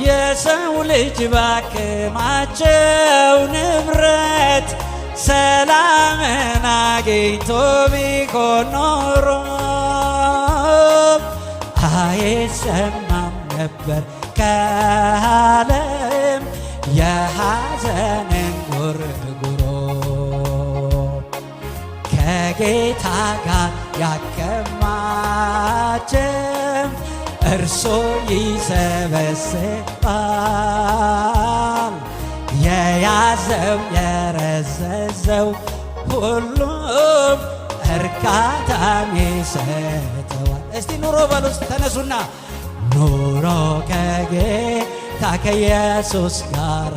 የሰው ልጅ ባከማቸው ንብረት ሰላምን አግኝቶ ቢሆን ኖሮ አይሰማም ነበር ከዓለም የሐዘንን ጉርጉሮ። ከጌታ ጋር ያከማቸም እርሱ ይሰበስባል። የያዘው የረዘዘው ሁሉም እርካታን ይሰጠዋል። እስቲ ኑሮ በሉ ውስጥ ተነሱና ኑሮ ከጌታ ከኢየሱስ ጋር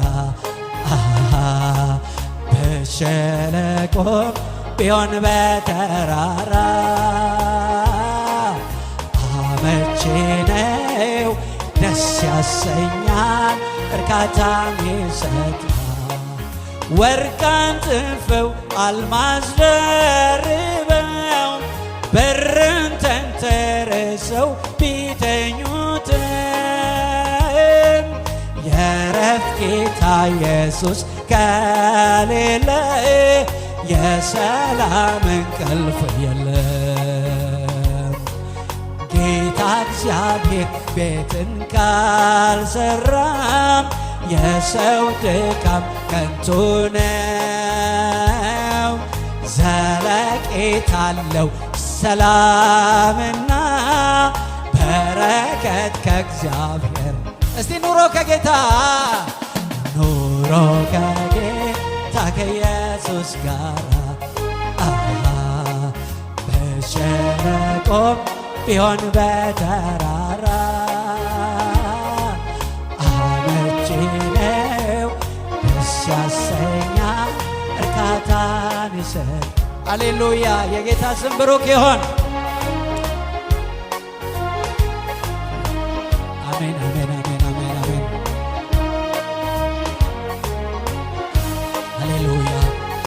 በሸለቆም ቢሆን በተራራ አመቺ ነው፣ ደስ ያሰኛል፣ እርካታን ይሰጣል። ወርቅ አንጥፈው አልማዝ ደርበው ብርን ተንተርሰው ቢተኙትም የዕረፍት ጌታ ኢየሱስ ከሌለ የሰላም እንቅልፍ የለም። ጌታ እግዚአብሔር ቤትን ካልሰራም የሰው ድካም ከንቱ ነው። ዘለቄታ አለው ሰላምና በረከት ከእግዚአብሔር። እስቲ ኑሮ ከጌታ ኑሮ ከጌታ ከኢየሱስ ጋር በሸለቆም ቢሆን በተራራ አመቺ ነው፣ ደስ ያሰኛል፣ እርካታን ይሰጥ። አሌሉያ! የጌታ ስም ብሩክ ይሆን። አሜን።